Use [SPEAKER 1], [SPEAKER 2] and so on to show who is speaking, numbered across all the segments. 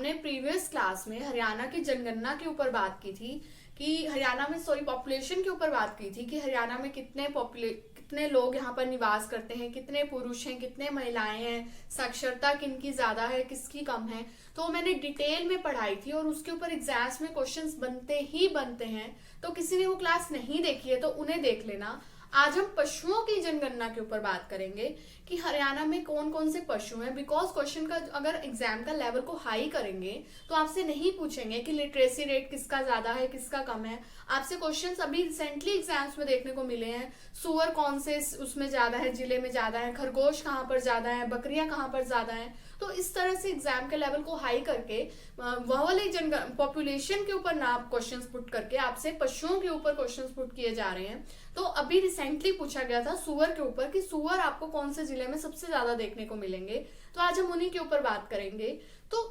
[SPEAKER 1] हमने previous class में हरियाणा की जनगणना के ऊपर बात की थी कि हरियाणा में पॉपुलेशन के ऊपर बात की थी कि हरियाणा में कितने लोग यहाँ पर निवास करते हैं, कितने पुरुष हैं, कितने महिलाएं हैं, साक्षरता किनकी ज्यादा है, किसकी कम है। तो मैंने डिटेल में पढ़ाई थी और उसके ऊपर एग्जाम्स में क्वेश्चंस बनते ही बनते हैं। तो किसी ने वो क्लास नहीं देखी है तो उन्हें देख लेना। आज हम पशुओं की जनगणना के ऊपर बात करेंगे कि हरियाणा में कौन कौन से पशु हैं। बिकॉज क्वेश्चन का अगर एग्जाम का लेवल को हाई करेंगे तो आपसे नहीं पूछेंगे कि लिटरेसी रेट किसका ज्यादा है, किसका कम है। आपसे क्वेश्चंस अभी रिसेंटली एग्जाम्स में देखने को मिले हैं। सुअर कौन से उसमें ज्यादा है, जिले में ज्यादा है, खरगोश कहाँ पर ज्यादा है, बकरियां कहाँ पर ज्यादा है। तो इस तरह से एग्जाम के लेवल को हाई करके वह वाले पॉपुलेशन के ऊपर ना क्वेश्चंस पुट करके आपसे पशुओं के ऊपर क्वेश्चंस पुट किए जा रहे हैं। तो अभी रिसेंटली पूछा गया था सुअर के ऊपर कि सुअर आपको कौन से जिले में सबसे ज्यादा देखने को मिलेंगे। तो आज हम उन्हीं के ऊपर बात करेंगे। तो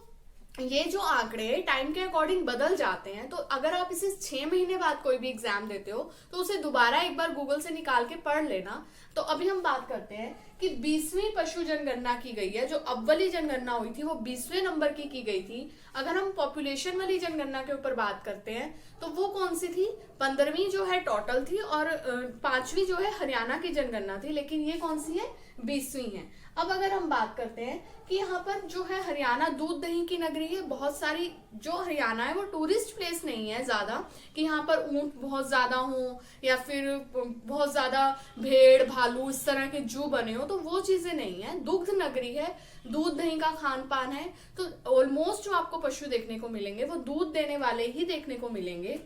[SPEAKER 1] ये जो आंकड़े टाइम के अकॉर्डिंग बदल जाते हैं, तो अगर आप इसे 6 महीने बाद कोई भी एग्जाम देते हो तो उसे दोबारा एक बार गूगल से निकाल के पढ़ लेना। तो अभी हम बात करते हैं कि 20वीं पशु जनगणना की गई है। जो अव्वली जनगणना हुई थी वो 20वें नंबर की गई थी। अगर हम पॉपुलेशन वाली जनगणना के ऊपर बात करते हैं तो वो कौन सी थी, 15वीं जो है टोटल थी और 5वीं जो है हरियाणा की जनगणना थी। लेकिन ये कौन सी है, 20वीं है। अब अगर हम बात करते हैं कि यहाँ पर जो है हरियाणा दूध दही की नगरी है। बहुत सारी जो हरियाणा है वो टूरिस्ट प्लेस नहीं है ज्यादा कि यहाँ पर ऊंट बहुत ज्यादा हो या फिर बहुत ज्यादा भेड़ भालू इस तरह के जू बने हो, तो वो चीजें नहीं है। दुग्ध नगरी है, दूध दही का खान पान है। तो ऑलमोस्ट जो आपको पशु देखने को मिलेंगे वो दूध देने वाले ही देखने को मिलेंगे।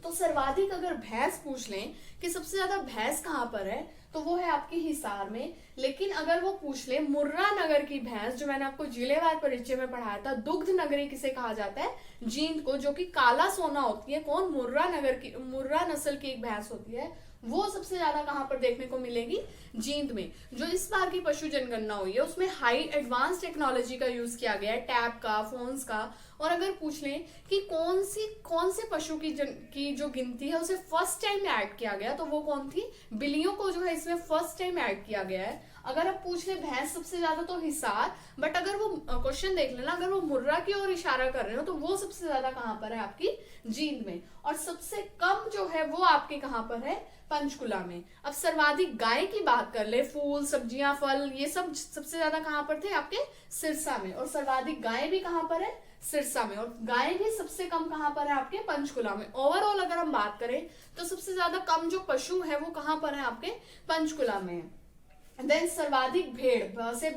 [SPEAKER 1] तो सर्वाधिक अगर भैंस पूछ लें कि सबसे ज्यादा भैंस कहाँ पर है तो वो है आपकी हिसार में। लेकिन अगर वो पूछ ले मुर्रा नगर की भैंस, जो मैंने आपको जिलेवार परिचय में पढ़ाया था, दुग्ध नगरी किसे कहा जाता है, जींद को, जो कि काला सोना होती है। कौन, मुर्रा नगर की, मुर्रा नस्ल की एक भैंस होती है, वो सबसे ज्यादा कहां पर देखने को मिलेगी, जींद में। जो इस बार की पशु जनगणना हुई है उसमें हाई एडवांस टेक्नोलॉजी का यूज किया गया है, टैब का, फोन्स का। और अगर पूछ लें कि कौन से पशु की जो गिनती है उसे फर्स्ट टाइम ऐड किया गया तो वो कौन थी, बिल्लियों को जो है इसमें फर्स्ट टाइम ऐड किया गया है। अगर आप पूछ ले भैंस सबसे ज्यादा तो हिसार, बट अगर वो क्वेश्चन देख लेना, अगर वो मुर्रा की ओर इशारा कर रहे हो तो वो सबसे ज्यादा कहां पर है, आपकी जींद में। और सबसे कम जो है वो आपके कहां पर है, पंचकुला में। अब सर्वाधिक गाय की बात कर ले, फूल सब्जियां फल ये सब सबसे ज्यादा कहां पर थे, आपके सिरसा में। और सर्वाधिक गाय भी कहां पर है, सिरसा में। और गाय भी सबसे कम कहां पर है, आपके पंचकुला में। ओवरऑल अगर हम बात करें तो सबसे ज्यादा कम जो पशु है वो कहां पर है, आपके पंचकुला में है। देन सर्वाधिक भेड़, भ से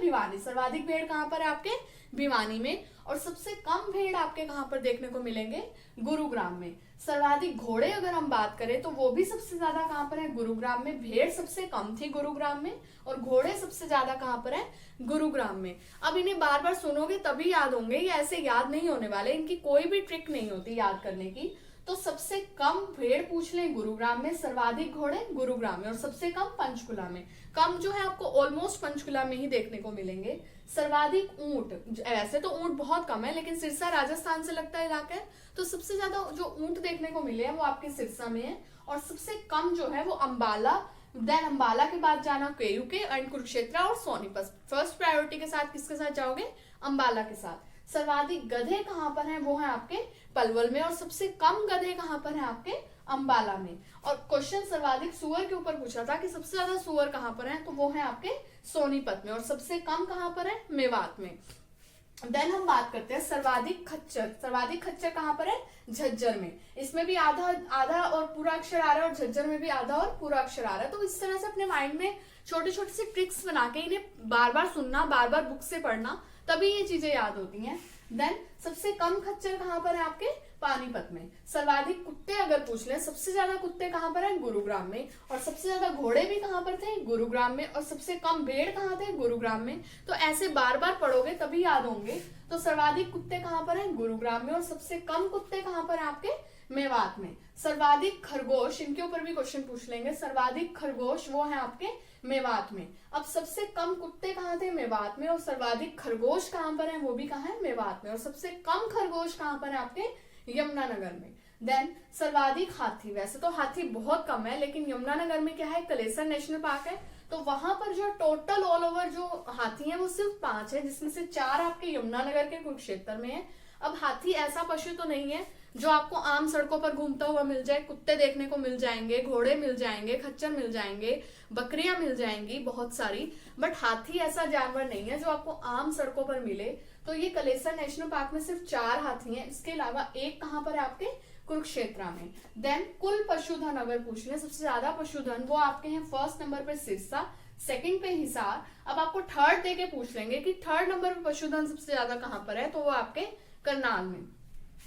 [SPEAKER 1] भिवानी, सर्वाधिक भेड़ कहां पर है, आपके भिवानी में। और सबसे कम भेड़ आपके कहां पर देखने को मिलेंगे, गुरुग्राम में। सर्वाधिक घोड़े अगर हम बात करें तो वो भी सबसे ज्यादा कहां पर है, गुरुग्राम में। भेड़ सबसे कम थी गुरुग्राम में और घोड़े सबसे ज्यादा कहां पर है, गुरुग्राम में। अब इन्हें बार बार सुनोगे तभी याद होंगे, ये ऐसे याद नहीं होने वाले, इनकी कोई भी ट्रिक नहीं होती याद करने की। तो सबसे कम भेड़ पूछ लें गुरुग्राम में, सर्वाधिक घोड़े गुरुग्राम में, और सबसे कम पंचकुला में। कम जो है आपको ऑलमोस्ट पंचकुला में ही देखने को मिलेंगे। सर्वाधिक ऊंट, ऐसे तो ऊंट बहुत कम है लेकिन सिरसा राजस्थान से लगता इलाका है, तो सबसे ज्यादा जो ऊंट देखने को मिले हैं वो आपके सिरसा में है। और सबसे कम जो है वो अंबाला, देन अंबाला के बाद जाना केयूके एंड कुरुक्षेत्र और सोनीपत। फर्स्ट प्रायोरिटी के साथ किसके साथ जाओगे, अंबाला के साथ। सर्वाधिक गधे कहां पर हैं, वो है आपके पलवल में। और सबसे कम गधे कहां पर हैं, आपके अंबाला में। और क्वेश्चन सर्वाधिक सुअर के ऊपर पूछा था कि सबसे ज्यादा सुअर कहां पर हैं, तो वो है आपके सोनीपत में। और सबसे कम कहां पर है, मेवात में। देन हम बात करते हैं सर्वाधिक खच्चर। सर्वाधिक खच्चर कहां पर है, झज्जर में। इसमें भी आधा आधा और पूरा अक्षर आ रहा है और झज्जर में भी आधा और पूरा अक्षर आ रहा है। तो इस तरह से अपने माइंड में छोटे छोटे से ट्रिक्स बना के इन्हें बार बार सुनना, बार बार बुक से पढ़ना, तभी ये चीजें याद होती हैं। देन सबसे कम खच्चर कहां पर है, आपके पानीपत में। सर्वाधिक कुत्ते अगर पूछ ले, सबसे ज्यादा कुत्ते कहां पर है, गुरुग्राम में। और सबसे ज्यादा घोड़े भी कहां पर थे, गुरुग्राम में। और सबसे कम भेड़ कहां थे, गुरुग्राम में। तो ऐसे बार बार पढ़ोगे तभी याद होंगे। तो सर्वाधिक कुत्ते कहां पर है, गुरुग्राम में। और सबसे कम कुत्ते कहां पर है, आपके मेवात में। सर्वाधिक खरगोश, इनके ऊपर भी क्वेश्चन पूछ लेंगे। सर्वाधिक खरगोश वो है आपके मेवात में। अब सबसे कम कुत्ते कहाँ थे, मेवात में। और सर्वाधिक खरगोश कहाँ पर है, वो भी कहाँ है, मेवात में। और सबसे कम खरगोश कहाँ पर है, आपके यमुनानगर में। देन सर्वाधिक हाथी, वैसे तो हाथी बहुत कम है लेकिन यमुनानगर में क्या है, कलेसर नेशनल पार्क है, तो वहां पर जो टोटल ऑल ओवर जो हाथी है वो सिर्फ 5 है, जिसमें से 4 आपके यमुनानगर के कुरुक्षेत्र में है। अब हाथी ऐसा पशु तो नहीं है जो आपको आम सड़कों पर घूमता हुआ मिल जाए। कुत्ते देखने को मिल जाएंगे, घोड़े मिल जाएंगे, खच्चर मिल जाएंगे, बकरियां मिल जाएंगी बहुत सारी, बट हाथी ऐसा जानवर नहीं है जो आपको आम सड़कों पर मिले। तो ये कलेसर नेशनल पार्क में सिर्फ 4 हाथी हैं। इसके अलावा एक कहाँ पर है आपके कुरुक्षेत्र में। देन कुल पशुधन अगर पूछ ले, सबसे ज्यादा पशुधन वो आपके हैं फर्स्ट नंबर पे सिरसा, सेकंड पे हिसार। अब आपको थर्ड दे के पूछ लेंगे कि थर्ड नंबर पे पशुधन सबसे ज्यादा कहाँ पर है, तो वो आपके करनाल में।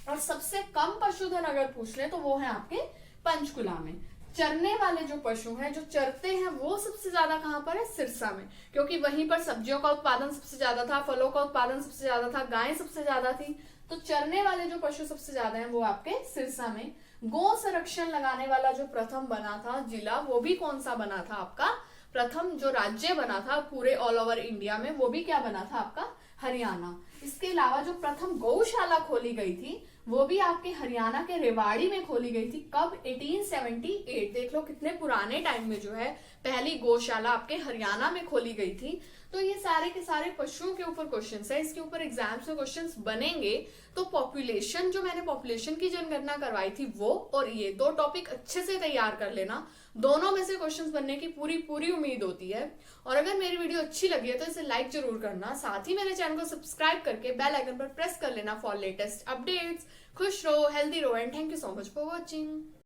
[SPEAKER 1] और सबसे कम पशुधन अगर पूछ ले तो वो है आपके पंचकुला में। चरने वाले जो पशु हैं, जो चरते हैं, वो सबसे ज्यादा कहाँ पर है, सिरसा में, क्योंकि वहीं पर सब्जियों का उत्पादन सबसे ज्यादा था, फलों का उत्पादन सबसे ज्यादा था, गायें सबसे ज्यादा थी। तो चरने वाले जो पशु सबसे ज्यादा हैं वो आपके सिरसा में। गौ संरक्षण लगाने वाला जो प्रथम बना था जिला, वो भी कौन सा बना था आपका, प्रथम जो राज्य बना था पूरे ऑल ओवर इंडिया में, वो भी क्या बना था आपका, हरियाणा। इसके अलावा जो प्रथम गौशाला खोली गई थी वो भी आपके हरियाणा के रेवाड़ी में खोली गई थी। कब, 1878। देख लो कितने पुराने टाइम में जो है पहली गौशाला आपके हरियाणा में खोली गई थी। तो ये सारे के सारे पशुओं के ऊपर क्वेश्चंस है, इसके ऊपर एग्जाम्स में क्वेश्चंस बनेंगे। तो पॉपुलेशन, जो मैंने पॉपुलेशन की जनगणना करवाई थी वो, और ये 2 टॉपिक अच्छे से तैयार कर लेना। दोनों में से क्वेश्चंस बनने की पूरी पूरी उम्मीद होती है। और अगर मेरी वीडियो अच्छी लगी है तो इसे लाइक जरूर करना, साथ ही मेरे चैनल को सब्सक्राइब करके बेल आइकन पर प्रेस कर लेना फॉर लेटेस्ट अपडेट्स। खुश रहो, हेल्दी रहो, and thank you so much for watching.